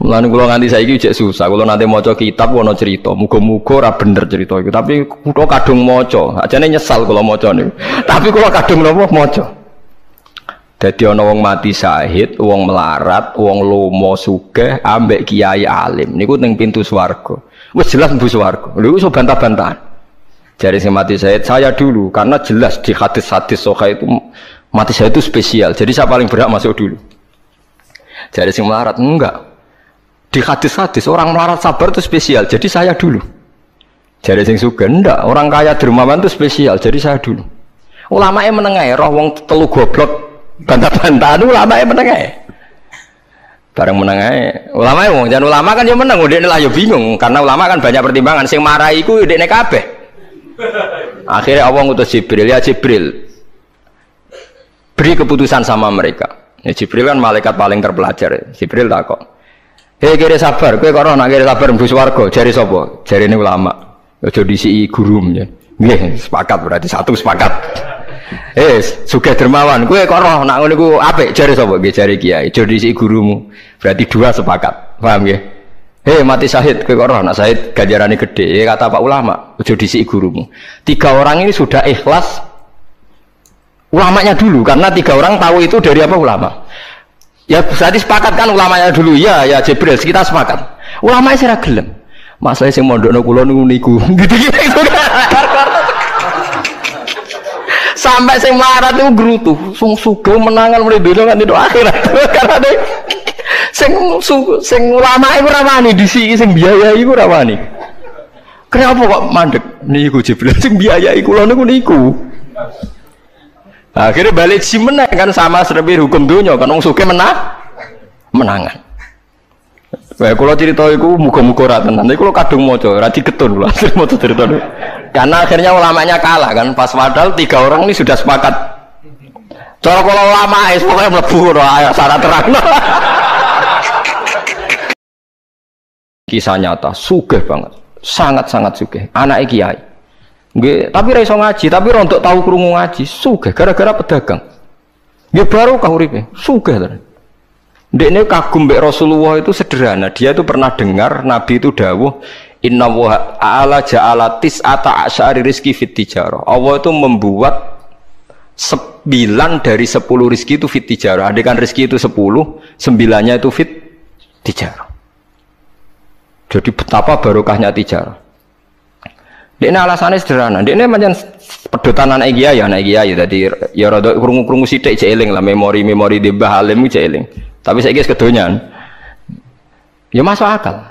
Mulane kula nganti saiki jek susah. Kula nate maca kitab ana cerita, muga-muga ora bener cerita iku. Tapi kula kadung maca, ajane nyesal kula maca niku. Tapi kula kadung napa maca. Dadi ana wong mati syahid, wong melarat, wong lomo sugih ambek kiai alim. Niku ning pintu swarga. Wis jelas mlebu swarga. Lha iku iso bantah-bantahan. Jare sing mati syahid saya dulu karena jelas di hadis-hadis sahih itu mati syahid itu spesial. Jadi saya paling berhak masuk dulu. Jare sing melarat enggak. Di hadis-hadis orang melarat sabar itu spesial, jadi saya dulu. Jadi sing sugih ndak, orang kaya dermawan itu spesial, jadi saya dulu. Ulamae menengae roh wong telu goblok bantah-bantahan ulamae menengae. Bareng menengae, ulamae wong jan ulama kan yo meneng, ndekne lah yo bingung karena ulama kan banyak pertimbangan, sing marahi iku ndekne kabeh. Akhirnya Allah ngutus Jibril, ya Jibril. Beri keputusan sama mereka. Ya Jibril kan malaikat paling terpelajar. Jibril takok. Hei kira sabar, kowe kok ora nak kira sabar mlebu swarga, jare sapa? Jarene ulama. Aja disiki gurum ya. Nggih, sepakat berarti satu sepakat. Sugih dermawan, kowe kok ora nak ngono iku apik, jare sapa? Nggih jare kiai. Aja disiki gurumu. Berarti dua sepakat. Paham nggih? Mati syahid, kowe kok ora nak syahid ganjarane gede. Kata Pak ulama, aja disiki gurumu. 3 orang ini sudah ikhlas ulamanya dulu karena 3 orang tahu itu dari apa ulama. Ya berarti sepakat kan ulamanya dulu ya Jibril kita sepakat. Ulamanya sira gelem. Masalah sing mondokno kula niku gitu-gitu. Sampai sing melarat itu gerutu, sing sugih menangan mulai dono kan itu akhirat. Karena sing ulama iku ora wani disiki sing biayai iku ora wani. Kenapa kok mandek niku Jibril sing biayai kula niku. Akhirnya balik si menang kan sama seperti hukum dunia kan orang suke menangan. Baik kalau cerita itu muka-muka rata nanti kalau kadung moco rati ketun lah moco cerita itu. Karena akhirnya ulamanya kalah kan pas padahal 3 orang ini sudah sepakat. Cara kalau ulama pokoknya mlebu syarat terang. Kisah nyata sugih banget, sangat-sangat sugih. Anak kiai. Nggih, tapi ra iso ngaji, tapi rontok tahu krungu ngaji, sugih gara-gara pedagang. Nggih barokah uripe, sugih tenan. Ndekne kagum mbek Rasulullah itu sederhana, dia itu pernah dengar Nabi itu dawuh, "Inna wa ta'ala ja'ala tis'ata asyari rizki fit tijarah." Allah itu membuat 9 dari 10 rizki itu fit tijarah. Andaikan rizki itu 10, 9-nya itu fit tijarah. Jadi betapa barokahnya tijarah. Ini alasannya sederhana. Ini macam pedotan anak kiai tadi ya rada krungu-krungu sithik cek eling lah memori di Mbah Halim cek eling. Tapi saiki wis kedonyan. Ya masuk akal.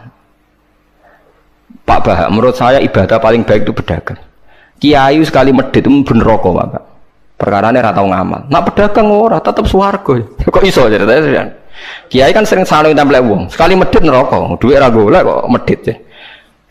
Pak Bah, menurut saya ibadah paling baik itu pedagang. Kiai sekali medhit itu ben neraka, Pak. Perkarane ora tau ngamal. Nak pedagang ora tetep swarga. Kok iso ceritane? Kiai kan sering saling templek wong. Sekali medhit neraka, dhuwit ra golek kok medhit ya.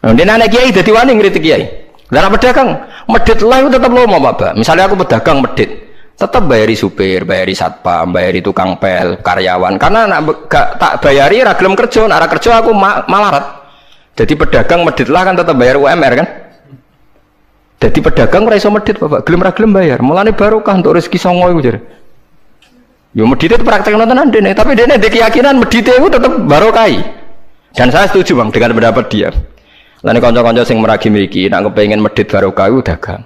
Nah, dia anak kiai dadi wani ngritik kiai. Lah pedagang medhit lah itu tetap lomo Pak. Misalnya aku pedagang medhit, tetap bayari supir, bayari satpam, bayari tukang pel, karyawan. Karena gak tak bayari ra gelem kerja, nek ra kerja aku malarat. Jadi pedagang medhit lah kan tetap bayar UMR kan. Jadi pedagang ora iso medhit Bapak, gelem ra gelem bayar. Mulane barokah untuk rezeki songo iku jare. Yo medhit itu praktek tenan dene, tapi dene ndek keyakinan medhit itu tetap barokai. Dan saya setuju Bang dengan pendapat dia. Lan kanca-kanca sing meragi mriki nek kepengin medhit barokah iku dagang.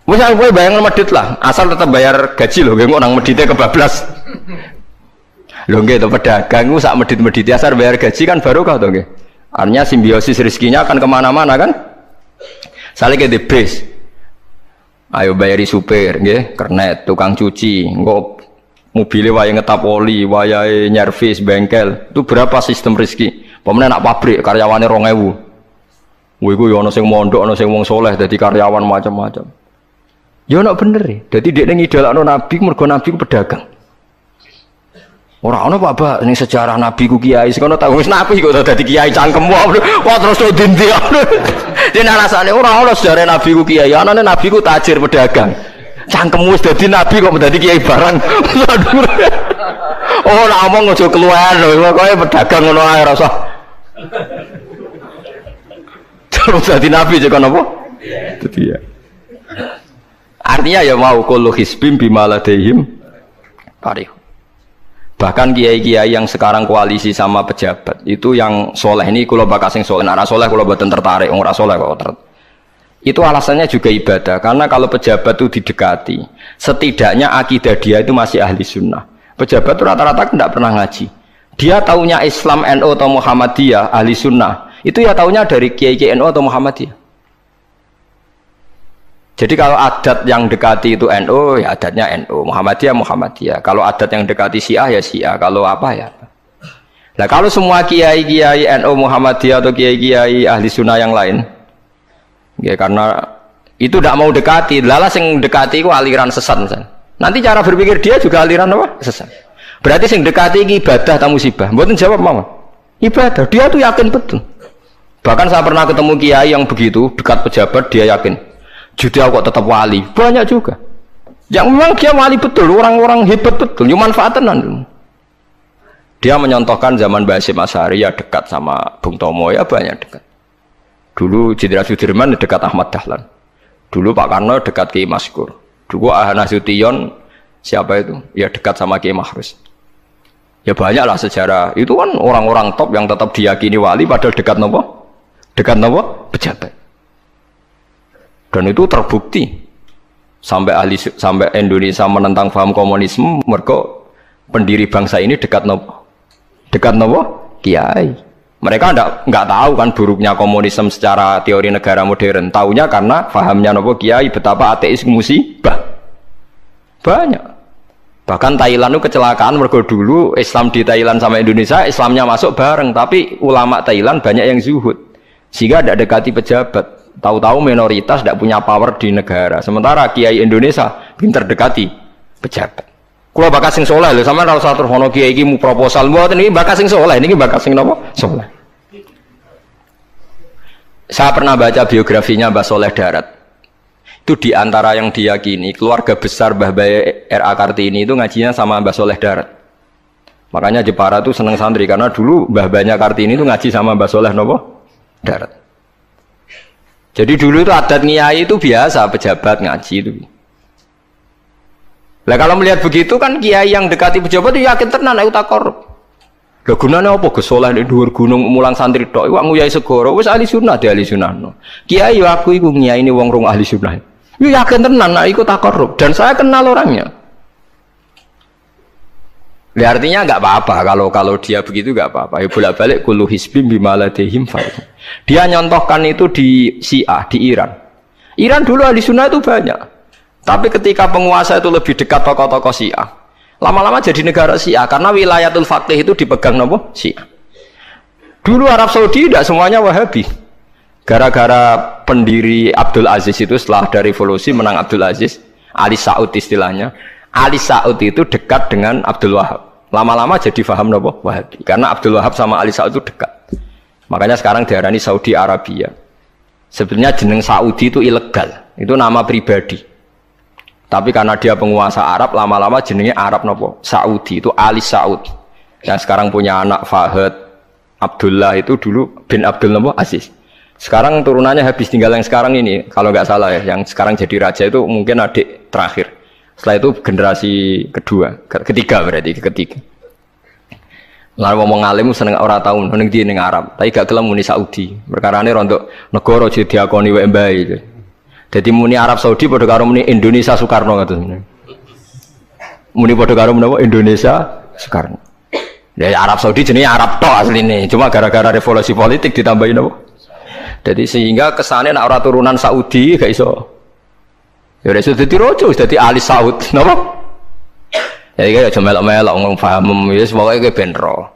Wis kowe bayangan medhit lah, asal tetap bayar gaji lho, nggih nang medhite kebablas. Lho nggih to pedagang iku sak medhit-medhite asal bayar gaji kan barokah to nggih. Artinya simbiosis rezekinya akan kemana-mana kan. Saling ke debes. Ayo bayari supir nggih, kernet, tukang cuci, engko mobilnya wayahe ngetap oli, wayahe nyervis bengkel. Itu berapa sistem rezeki? Pemene nak pabrik karyawane 2000. Kuwi ku yo ana sing mondok, ana sing wong soleh dadi karyawan macam-macam. Ya ana bener e. Dadi dekne ngidolakno nabi mergo nabi ku pedagang. Ora ana Pak ning sejarah nabi ku kiai sing ana tak wis nabi kok dadi kiai cangkem wah terus dindi. Dene alasane ora ana sejarah nabi ku kiai, anane nabi ku tajir pedagang. Cangkem wis dadi nabi kok dadi kiai barang. Oh ora omong aja keluar lho, pokoke pedagang ngono ae rasa. Terus dadi nabi cek apa? Dadi ya. Artinya ya mau kullu hisbim bima ladaihim parih. Bahkan kiai-kiai yang sekarang koalisi sama pejabat itu yang soleh ini kalau bakas yang soleh, nah soleh kalau buatan tertarik, orang soleh kok itu alasannya juga ibadah. Karena kalau pejabat itu didekati, setidaknya akidah dia itu masih ahli sunnah. Pejabat itu rata-rata tidak pernah ngaji. Dia taunya Islam NU atau Muhammadiyah ahli sunnah. Itu ya taunya dari kiai-kiai NU atau Muhammadiyah. Jadi kalau adat yang dekati itu NU, ya adatnya NU, Muhammadiyah, Muhammadiyah. Kalau adat yang dekati Syiah, ya Syiah. Kalau apa ya. Nah kalau semua kiai-kiai NU, Muhammadiyah atau kiai-kiai ahli sunnah yang lain, ya karena itu tidak mau dekati, lalas yang dekati itu aliran sesat misalnya. Nanti cara berpikir dia juga aliran apa? Sesat. Berarti yang dekati ini ibadah atau musibah? Mboten jawab mama. Ibadah. Dia tuh yakin betul. Bahkan saya pernah ketemu kiai yang begitu dekat pejabat, dia yakin. Jadi aku kok tetap wali, banyak juga. Yang memang dia wali betul, orang-orang hebat betul, cuma manfaatan. Dia menyontohkan zaman Mbah Hasyim Asy'ari ya dekat sama Bung Tomo ya banyak dekat. Dulu Jenderal Sudirman dekat Ahmad Dahlan. Dulu Pak Karno dekat Kiai Maskur. Dulu Ahana Sution siapa itu? Ya dekat sama Kiai Mahrus. Ya banyaklah sejarah. Itu kan orang-orang top yang tetap diyakini wali padahal dekat nopo? Dekat nopo? Pejabat. Dan itu terbukti sampai Indonesia menentang paham komunisme, mereka pendiri bangsa ini dekat nopo kiai. Mereka nggak tahu kan buruknya komunisme secara teori negara modern. Taunya karena pahamnya nopo kiai betapa ateis musibah banyak. Bahkan Thailand itu kecelakaan mereka dulu Islam di Thailand sama Indonesia Islamnya masuk bareng, tapi ulama Thailand banyak yang zuhud sehingga tidak dekati pejabat. Tahu-tahu minoritas tidak punya power di negara. Sementara kiai Indonesia pinter dekati pejabat. Kalau bakas sing soleh lho, sama harus atur hono kiai iki mu proposal buat ini bakas sing soleh, ini bakas sing nopo? Soleh. Saya pernah baca biografinya Mbah Soleh Darat. Itu di antara yang diyakini keluarga besar Mbah Baye R.A. Kartini itu ngajinya sama Mbah Soleh Darat. Makanya Jepara itu seneng santri karena dulu Mbah Banyak Kartini itu ngaji sama Mbah Soleh nopo? Darat. Jadi dulu itu adat ngiyai itu biasa, pejabat ngaji itu. Lah kalau melihat begitu kan kiai yang dekati pejabat itu yakin tenan aku tak korup. Lah gunane apa Gus Soleh ning dhuwur gunung mulang santri tok iku nguyai segoro wis ahli sunnah ahli sunnah. Kiai aku iku ngiyaini wong rong ahli sunnah. Yo yakin tenan nek iku tak korup dan saya kenal orangnya. Ya, artinya nggak apa-apa kalau dia begitu nggak apa-apa. Ya bolak-balik kullu hisbim bima ladehim fa'il. Dia nyontohkan itu di Syiah di Iran. Iran dulu ahli sunnah itu banyak. Tapi ketika penguasa itu lebih dekat tokoh-tokoh Syiah, lama-lama jadi negara Syiah karena wilayatul faqih itu dipegang nopo Syiah. Dulu Arab Saudi tidak semuanya Wahabi. Gara-gara pendiri Abdul Aziz itu setelah ada revolusi menang Abdul Aziz, Ali Saud istilahnya. Ali Saud itu dekat dengan Abdul Wahab. Lama-lama jadi faham nopo Wahabi karena Abdul Wahab sama Ali Saud itu dekat. Makanya sekarang diarani Saudi Arabia. Sebenarnya jeneng Saudi itu ilegal, itu nama pribadi. Tapi karena dia penguasa Arab, lama-lama jenengnya Arab nopo Saudi itu Ali Saud. Yang sekarang punya anak Fahad Abdullah itu dulu bin Abdul nopo Aziz. Sekarang turunannya habis tinggal yang sekarang ini, kalau nggak salah ya, yang sekarang jadi raja itu mungkin adik terakhir. Setelah itu generasi ketiga berarti ketiga. Lalu ngomong alim seneng ora tau ning ndi ning Arab, tapi gak gelem muni Saudi. Perkarane rontok negara jadi diakoni wae mbae. Dadi muni Arab Saudi padha karo muni Indonesia Soekarno kados ngene. Muni padha karo menapa Indonesia Soekarno. Ya Arab Saudi jenenge Arab tok asline, cuma gara-gara revolusi politik ditambahin napa. Jadi sehingga kesane nek ora turunan Saudi gak iso. Ya wis dadi rojo, dadi ahli Saud, napa? Ya iki aja melok-melok ngomong paham wis pokoke ben ro.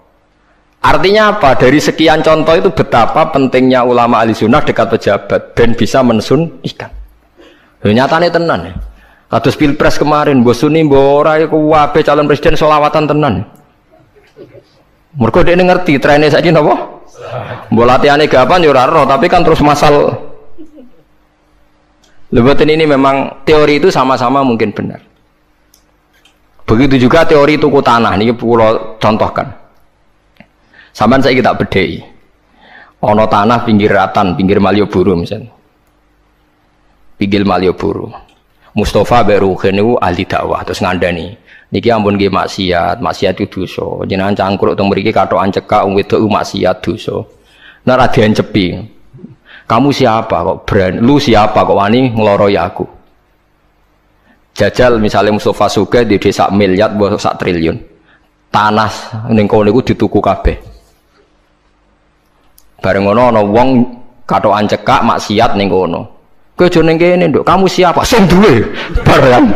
Artinya apa? Dari sekian contoh itu betapa pentingnya ulama ahli sunnah dekat pejabat ben bisa mensunnikan. Ya nyatane tenan ya. Kados Pilpres kemarin mbok suni mbok ora iku kabeh calon presiden selawatan tenan. Mergo dekne ngerti trene saiki napa? Mbok latihane gapan ya ora ro, tapi kan terus masal. Lebatin ini memang teori itu sama-sama mungkin benar. Begitu juga teori tuku tanah ini pulau contohkan. Sampeyan saya kita bedhei. Ono tanah pinggir Ratan, pinggir Malioboro misalnya. Pinggir Malioboro. Mustafa Beruhin itu ahli dakwah terus ngandani. Niki ampun nggih maksiat itu dosa. Jenengan cangkruk teng mriki kathokan cekak wong wedok maksiat dosa. Nek ra diencepi. Kamu siapa kok berani? Lu siapa kok wani ngloroi aku? Jajal misalnya Mustafa Sugih di desa miliar mbok sak triliun. Tanah ning kono niku dituku kabeh. Bareng ngono ana wong kathokan cekak maksiat ning kono. Kowe aja ning kene, Nduk. Kamu siapa? Sing duwe. Barang.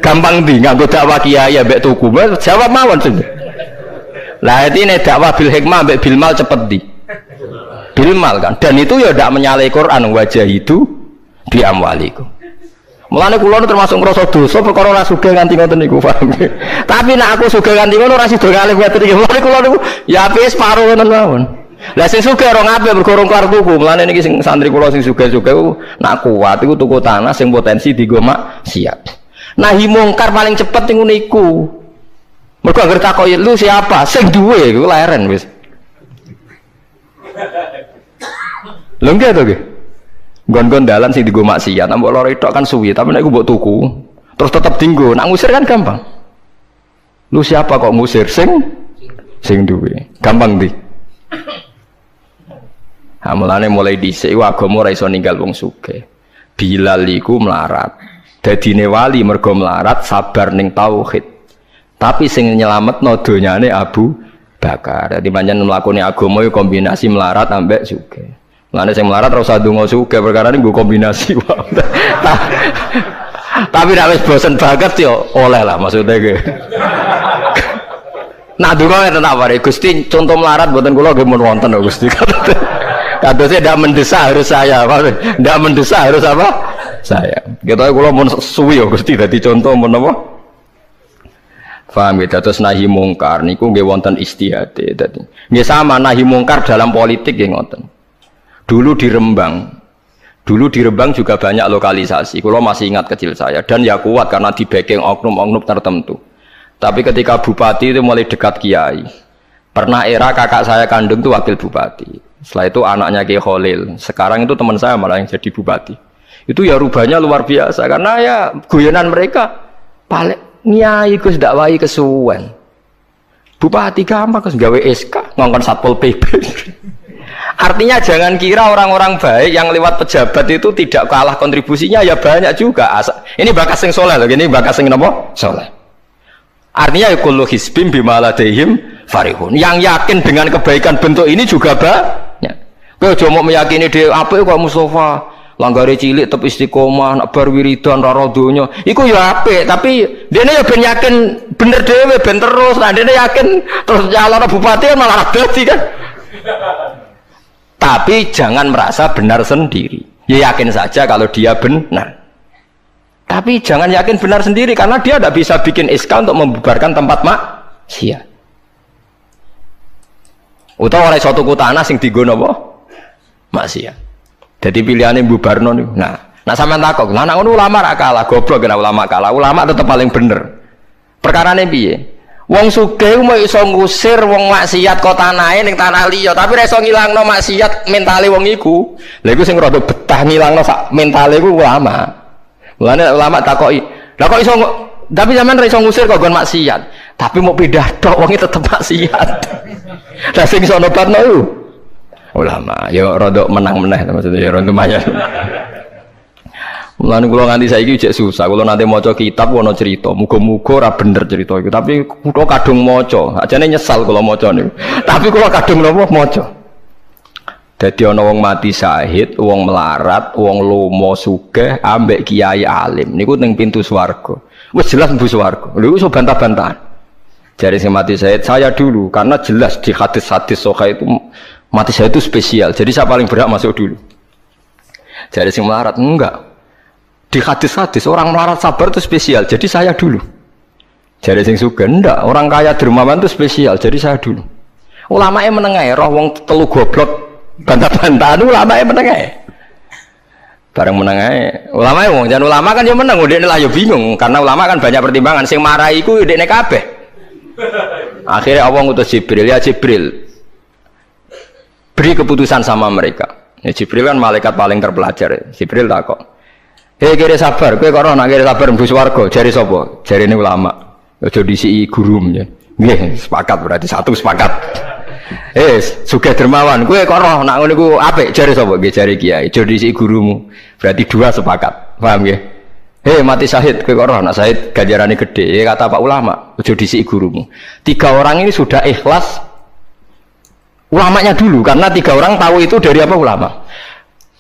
Gampang ndi nganggo dakwah kiai ambek tuku. Jawab mawon sing. Lah iki nek dakwah bil hikmah ambek bil mal cepet di. Bil mal kan. Dan itu ya ndak menyalahi Quran wajah itu di amwalikum. Mulane kula nu termasuk ngrasa dosa perkara ora sugih nganti ngoten niku, paham. Tapi nek aku sugih nganti ngono ora sida ngalih ngoten iki. Mulane kula niku ya wis separo ngoten mawon. Lah sing sugih ora ngapik mergo rong kelar tuku. Mulane niki sing santri kula sing sugih-sugih nak kuat iku tuku tanah sing potensi dienggo maksiat. Nahi mungkar paling cepet niku niku. Mergo anggere takoki lu siapa? Sing duwe iku leren wis. Lho nggih to nggih. Gon-gon dalan sing dienggo maksiat, mbok loro tok kan suwi, tapi nek iku mbok tuku, terus tetep dienggo. Nak ngusir kan gampang. Lu siapa kok ngusir sing duwe? Gampang ndi? Ha mulane mulai dhisik agama ora iso ninggal wong sugih. Bilal iku melarat. Dadine wali mergo melarat sabar ning tauhid. Tapi sing nyelametno donyane Abu Bakar. Dadi pancen mlakoni agama iku kombinasi melarat ambek sugih. Mulane sing melarat ora usah ndonga sugih perkara ini nggo kombinasi wae. Tapi nek wis bosen banget yo oleh lah maksudnya ge. Nah donga ngeten tak pare Gusti contoh melarat mboten kula nggih mun wonten lho Gusti. Kadosnya ndak mendesak harus saya, ndak mendesak harus apa? Saya. Kita kula mun suwi yo Gusti dadi contoh mun apa? Paham ya, terus nahi mungkar niku nggih wonten istihade dadi. Nggih sama nahi mungkar dalam politik nggih ngoten. Dulu di Rembang juga banyak lokalisasi. Kalau masih ingat kecil saya dan ya kuat karena di backing oknum-oknum tertentu. Tapi ketika bupati itu mulai dekat kiai. Pernah era kakak saya kandung itu wakil bupati. Setelah itu anaknya Kiai Khalil. Sekarang itu teman saya malah yang jadi bupati. Itu ya rubahnya luar biasa karena ya guyonan mereka paling nyai Gus dakwai kesuwen. Bupati gampang Gus gawe SK ngongkon Satpol PP. Artinya jangan kira orang-orang baik yang lewat pejabat itu tidak kalah kontribusinya, ya banyak juga. Ini bakas sing soleh loh, ini bakas sing napa? Soleh. Artinya kullu hisbim bima ladaihim farihun. Yang yakin dengan kebaikan bentuk ini juga banyak. Kowe aja mau meyakini dhewe apik kok Mustafa, langgare cilik tetep istiqomah, nak bar wiridan ora donya. Iku ya apik, tapi dene ya ben yakin bener dhewe ben terus. Nah dene yakin terus nyalon bupati malah dadi kan. Tapi jangan merasa benar sendiri. Ya yakin saja kalau dia benar. Tapi jangan yakin benar sendiri karena dia tidak bisa bikin SK untuk membubarkan tempat maksiat. Utawa oleh suatu tanah sing dienggo napa? Maksiat. Jadi pilihannya bubarno niku. Nah sampean takok, lah nek ulama ra kalah, goblok kena ulama kalah. Ulama tetap paling bener. Perkarane piye? Wong sugih mau iso ngusir wong maksiat kok tanahe ning tanah liya, tapi ra iso ngilangno maksiat mentale wong iku. Lha iku sing rada betah ngilangno sak mentale iku ulama. Mulane ulama takoki, "Lah kok iso tapi sampean ra iso ngusir kok gon maksiat, tapi mau pindah tok wonge tetep maksiat." Lah sing iso nobatno iku ulama. Ya rada menang meneh maksudnya ya rada lumayan. Mulane kula nganti saiki jek susah. Kula nanti maca kitab ana cerita, muga-muga ora bener cerita iku. Tapi kula kadung maca, ajane nyesal kula maca niku. Tapi kula kadung napa maca. Dadi ana wong mati syahid, wong melarat, wong lomo sugih ambek kiai alim niku ning pintu swarga. Wis jelas mlebu swarga. Lha iso bantah-bantahan. Jare sing mati syahid saya dulu karena jelas di hadis-hadis sahih itu mati syahid itu spesial. Jadi saya paling berhak masuk dulu. Jare sing melarat enggak. Di hadis-hadis orang melarat sabar itu spesial, jadi saya dulu. Jadi sing sugih ndak, orang kaya dermawan itu spesial, jadi saya dulu. Ulamae menengae roh wong telu goblok bantah-bantahan ulamae menengae. Bareng menengae, ulamae wong jan ulama kan yo meneng, ndekne lah yo bingung karena ulama kan banyak pertimbangan, sing marahi iku ndekne kabeh. Akhirnya Allah ngutus Jibril, ya Jibril. Beri keputusan sama mereka. Ya Jibril kan malaikat paling terpelajar. Jibril takok. Hei kira sabar, kowe kok nak kira sabar mlebu swarga, jare sapa? Jarine ulama. Aja disiki gurum ya. Nggih, sepakat berarti satu sepakat. Sugih dermawan, kowe kok roh nak ngono iku apik jare sapa? Nggih jare kiai. Aja disiki gurumu. Berarti dua sepakat. Paham nggih? Mati syahid, kowe kok roh nak syahid ganjarane gede. Kata Pak ulama, aja disiki gurumu. 3 orang ini sudah ikhlas ulamanya dulu karena 3 orang tahu itu dari apa ulama.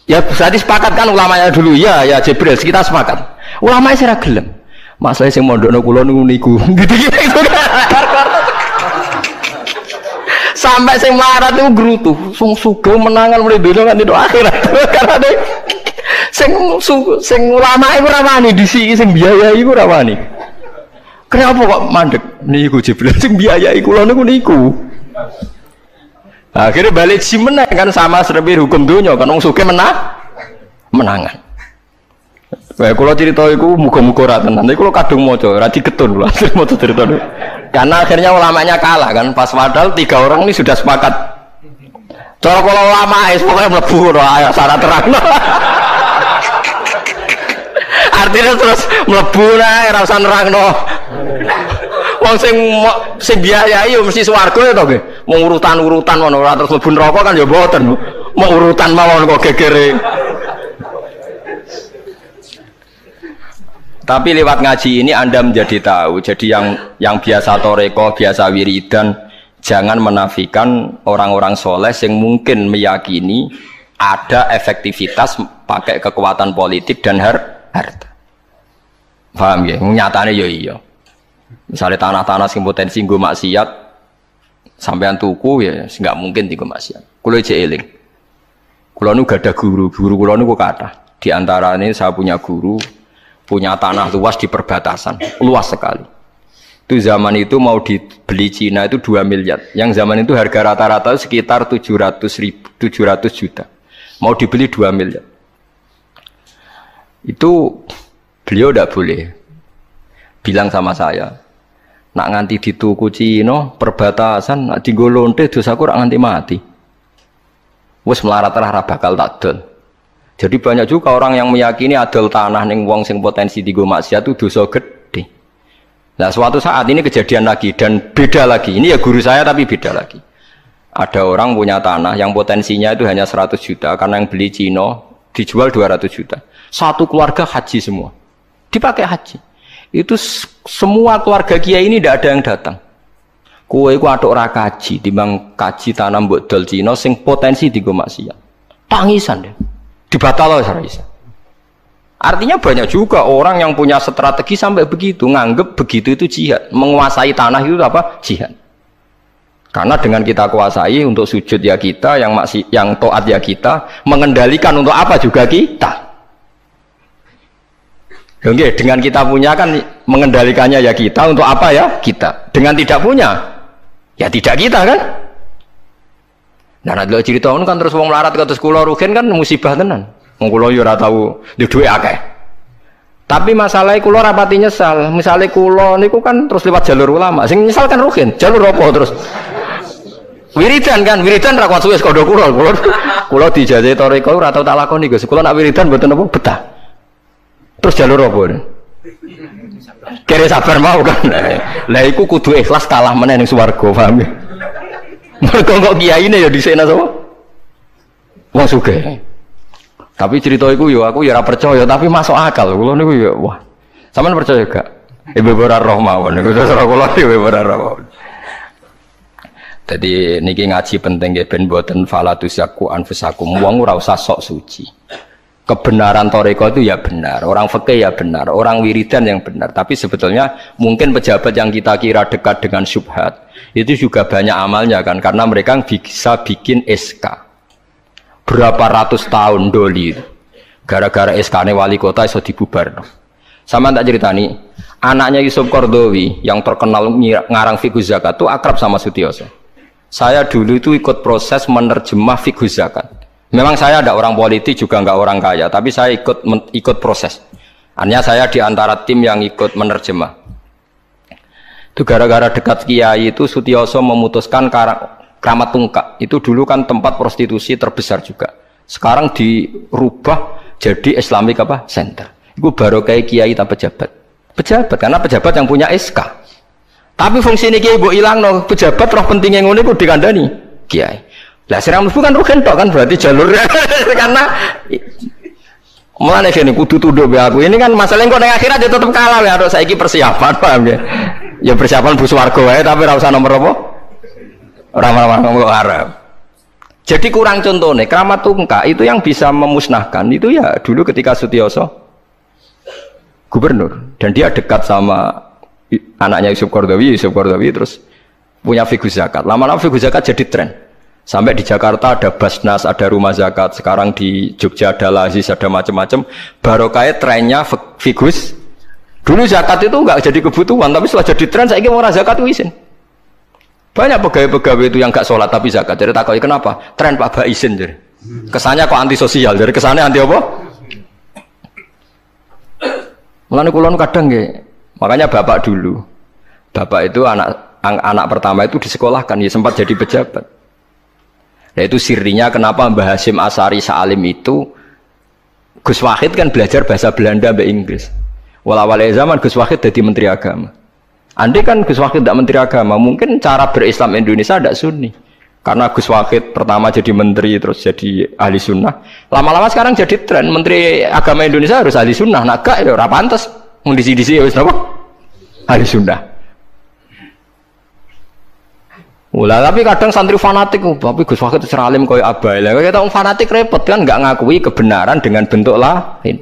Ya berarti sepakat kan ulamanya dulu ya Jibril kita sepakat. Ulamanya sira gelem. Masalah sing mondokno kula niku gitu-gitu itu. Sampai sing melarat itu gerutu, sing sugih menangan mulai donya kan itu akhirat. Karena deh sing ulama iku ora wani disiki sing biayai iku ora wani. Kenapa kok mandek niku Jibril sing biayai kula niku. Akhirnya balik si menang kan sama seperti hukum dunia kan wong sugih menangan. Kayak kalau cerita itu muka-muka rata nanti kalau kadung moco rati ketun lah moco cerita itu. Karena akhirnya ulamanya kalah kan pas padahal 3 orang ini sudah sepakat. Cara kalau ulama pokoknya mlebu ora syarat terang. Artinya terus mlebu ora usah nerangno. Wong sing biayai yo mesti swarga ya to nggih. Wong urutan-urutan ngono ora terus mlebu neraka kan ya mboten. Mau urutan mawon kok gegere. Tapi lewat ngaji ini Anda menjadi tahu. Jadi yang biasa toreko, biasa wiridan, jangan menafikan orang-orang soleh yang mungkin meyakini ada efektivitas pakai kekuatan politik dan harta. Paham ya? Nyatanya ya iya. Misalnya tanah-tanah sing potensi nggo maksiat sampean tuku ya nggak mungkin dienggo maksiat. Kulo aja eling. Kulo nu gak ada guru kulo nu kathah. Di antaranya saya punya guru punya tanah luas di perbatasan, luas sekali. Itu zaman itu mau dibeli Cina itu 2 miliar. Yang zaman itu harga rata-rata sekitar 700 juta. Mau dibeli 2 miliar. Itu beliau tidak boleh. Bilang sama saya, nak nganti dituku Cina perbatasan, nak digolonte dosaku rak nganti mati. Wes melarat-larat ra bakal tak dol. Jadi banyak juga orang yang meyakini adol tanah ning wong sing potensi dienggo maksiat itu dosa gede. Nah, suatu saat ini kejadian lagi dan beda lagi. Ini ya guru saya tapi beda lagi. Ada orang punya tanah yang potensinya itu hanya 100 juta karena yang beli Cina dijual 200 juta. Satu keluarga haji semua. Dipakai haji. Itu semua keluarga kiai ini tidak ada yang datang. Kowe iku atuk ora kaji, timbang kaji tanah mbok dol Cina sing potensi dienggo maksiat. Tangisan deh. Dibatal ora iso. Artinya banyak juga orang yang punya strategi sampai begitu, nganggep begitu itu jihad, menguasai tanah itu apa? Jihad. Karena dengan kita kuasai untuk sujud ya kita, yang taat ya kita, mengendalikan untuk apa juga kita. Oke, dengan kita punya kan mengendalikannya ya kita, untuk apa ya kita. Dengan tidak punya, ya tidak kita kan. Nah, nek cerita ngono kan terus wong melarat kados kula rugen kan musibah tenan. Wong kula yo ora tau duwe akeh. Tapi masalah kula rapati nyesal. Misale kula niku kan terus lewat jalur ulama. Sing nyesal kan rugen. Jalur apa terus? Wiridan kan, wiridan ra kuat suwe kondo kula. Kula dijajahi toreko ora tau tak lakoni Gus. Kula nak wiridan mboten apa betah. Terus jalur apa? Kere sabar mau kan. Lah iku kudu ikhlas kalah meneh ning swarga, paham ya? Mereka kok kiai ini ya di sana semua, wong sugih. Tapi cerita itu yo aku ya ora percaya, tapi masuk akal. Kulo niku ya wah, sampean percaya gak? Ibu ora roh mawon, niku terus kulo ibu ora roh. Jadi niki ngaji penting nggih ben boten falatus yaku anfusakum. Wong ora usah sok suci. Kebenaran toreko itu ya benar, orang fikih ya benar, orang wiridan yang benar. Tapi sebetulnya mungkin pejabat yang kita kira dekat dengan syubhat itu juga banyak amalnya kan, karena mereka bisa bikin SK berapa ratus tahun doli gara-gara SK-nya wali kota iso dibubar. Sama tak ceritani, anaknya Yusuf Qaradawi yang terkenal ngarang fiqh zakat itu akrab sama Sutioso. Saya dulu itu ikut proses menerjemah fiqh zakat. Memang saya ada orang politik juga enggak orang kaya, tapi saya ikut proses. Hanya saya di antara tim yang ikut menerjemah. Itu gara-gara dekat kiai itu Sutioso memutuskan Kramat Tungkak. Itu dulu kan tempat prostitusi terbesar juga. Sekarang dirubah jadi Islamic Center. Iku baru kayak kiai tak pejabat. Pejabat karena pejabat yang punya SK. Tapi fungsi ini kiai mbok ilangno, pejabat roh pentingnya ngono iku dikandani kiai. Lah sirang mlebu kan rugen tok kan berarti jalur karena mulane kene kudu tunduk be aku. Ini kan masalah kok ning akhirat ya tetep kalah ya harus saiki persiapan paham ya. Ya persiapan bus warga wae tapi ora usah nomor apa? Ora nomor Arab. Jadi kurang contohnya, keramat tungkak itu yang bisa memusnahkan itu ya dulu ketika Sutioso gubernur dan dia dekat sama anaknya Yusuf Qaradawi terus punya figur zakat. Lama-lama figur zakat jadi tren. Sampai di Jakarta ada Basnas, ada rumah zakat. Sekarang di Jogja ada Lazis, ada macam-macam. Barokahnya trennya figus. Dulu zakat itu enggak jadi kebutuhan, tapi setelah jadi tren saya ingin orang zakat itu izin. Banyak pegawai-pegawai itu yang enggak sholat tapi zakat. Jadi takoi kenapa? Tren Pak Ba izin jadi. Kesannya kok antisosial. Jadi kesannya anti apa? Mulane kula kadang nggih. Makanya bapak dulu. Bapak itu anak pertama itu disekolahkan, ya sempat jadi pejabat. Nah itu sirinya kenapa Mbah Hasyim Asari Salim itu Gus Wahid kan belajar bahasa Belanda mbek Inggris. Awal-awal zaman Gus Wahid jadi menteri agama. Andai kan Gus Wahid tidak menteri agama, mungkin cara berislam Indonesia tidak sunni. Karena Gus Wahid pertama jadi menteri, terus jadi ahli sunnah. Lama-lama sekarang jadi tren, menteri agama Indonesia harus ahli sunnah. Nah gak ya ora pantes. Mun disi-disi ya wis napa? Ahli sunnah. Ulah tapi kadang santri fanatik, tapi Gus Wahid seralim koyo abai. Lah kita orang fanatik repot kan nggak ngakui kebenaran dengan bentuk lain.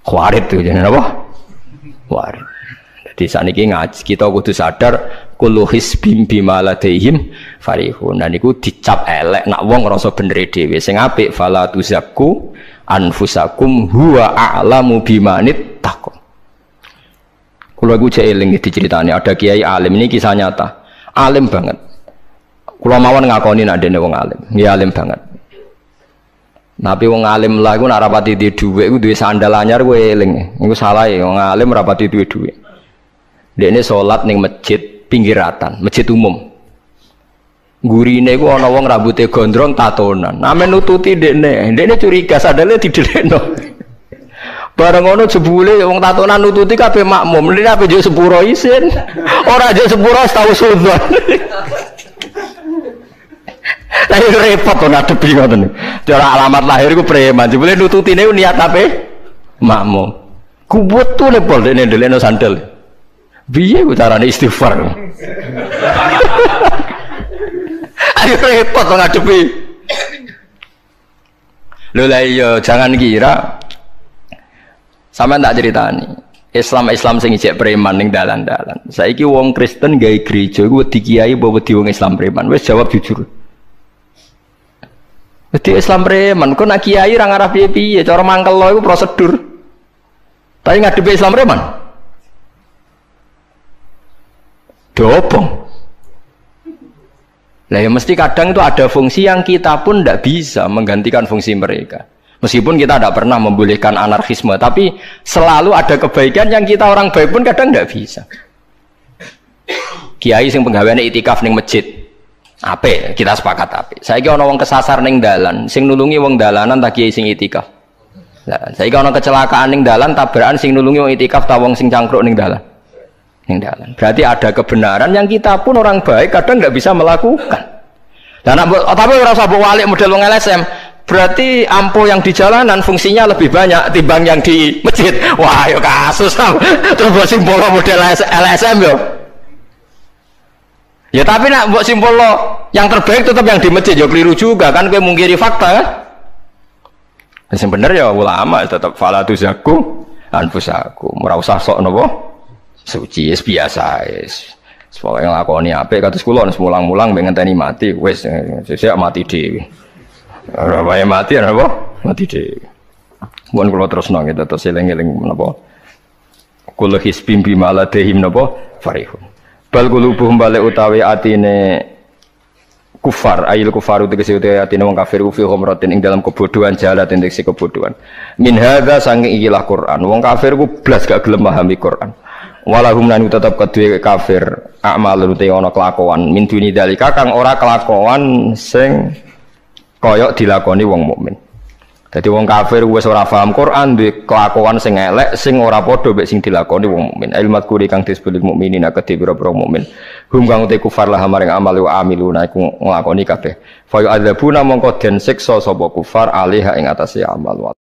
Khawarit tuh jenenge apa? Khawarit. Di saat ini ngaji kita kudu sadar kullu hisbim bima ladaihim farihun. Dan niku dicap elek nak wong ngrasa bener dhewe. Sing apik fala tuzakku anfusakum huwa a'lamu bimanit taqwa. Kula iku jek eling diceritani ada kiai alim, ini kisah nyata. Alim banget. Kula mawon ngakoni nek dene wong alim. Ya alim banget. Nabi wong alim lah iku nek rapati duwe dhuwit iku duwe sandal anyar kowe eling. Iku salah ya wong alim rapati duwe dhuwit. Dekne salat ning masjid pinggiratan, masjid umum. Gurine iku ana wong rambute gondrong tatonan. Amen nututi dekne. Dekne curiga sadale didelekno. Bareng ngono jebule wong tatonan nututi kabeh makmum. Lha ape yo sepuro isin. Ora yo sepuro tau sudzon. Lah repot to ngadepi ngoten. Cara alamat lahir iku preman. Jebule nututine niat ape? Makmum. Kubut tuh lepol dekne ndelekno sandal. Biye carane istighfar. Ayo repot to ngadepi. Lho lah iya jangan kira sampean tak ceritani. Islam sing ijek preman ning dalan-dalan. Saiki wong Kristen gawe gereja iku wedi kiai apa wedi wong Islam preman? Wis jawab jujur. Wedi Islam preman, kok nak kiai ra ngarah piye-piye, cara mangkel lo iku prosedur. Tapi ngadepi Islam preman. Dobong. Lah ya mesti kadang itu ada fungsi yang kita pun tidak bisa menggantikan fungsi mereka. Meskipun kita tidak pernah membolehkan anarkisme, tapi selalu ada kebaikan yang kita orang baik pun kadang tidak bisa. Kiai sing penggaweane itikaf ning masjid. Ape kita sepakat ape. Saiki ana wong kesasar ning dalan, sing nulungi wong dalanan ta kiai sing itikaf. Lah saiki ana kecelakaan ning dalan tabrakan sing nulungi wong itikaf ta wong sing cangkruk ning dalan. Berarti ada kebenaran yang kita pun orang baik kadang nggak bisa melakukan. Dan tapi orang sabuk walik model wong LSM, berarti ampo yang di jalanan fungsinya lebih banyak timbang yang di masjid. Wah, yo kasus terus buat simbol model LSM yo. Ya tapi nak buat simbol yang terbaik tetap yang di masjid yo keliru juga kan, kowe mungkiri fakta kan. Yang bener ya ulama tetap fala tuzaku anfusakum. Ora usah sok napa suci biasa wis. Pokoke nglakoni apik kados kula wis mulang-mulang mbek ngenteni mati wis sesuk mati dhewe. Ora wae mati apa? Mati dhewe. Mun kula terusno gitu terus eling-eling menapa. Kula hisbim bima ladehim napa farihun. Bal qulubuhum bale utawi atine kufar ayil kufaru tegese utawi atine wong kafir fi humratin ing dalam kebodohan jalat tegese kebodohan. Min hadza sange ikilah Quran. Wong kafir ku blas gak gelem memahami Quran. Walahum lan tetap kedue kafir amal rute ana kelakuan min duni dalika kang ora kelakuan sing koyok dilakoni wong mukmin. Dadi wong kafir wis ora paham Quran duwe kelakuan sing elek sing ora padha mek sing dilakoni wong mukmin. Ilmat kuri kang disebut mukminin kedhe pira-pira mukmin. Hum kang te kufar lah maring amal wa amiluna iku nglakoni kabeh. Fa yu'adzabuna mongko den siksa sapa kufar alaiha ing atase amal.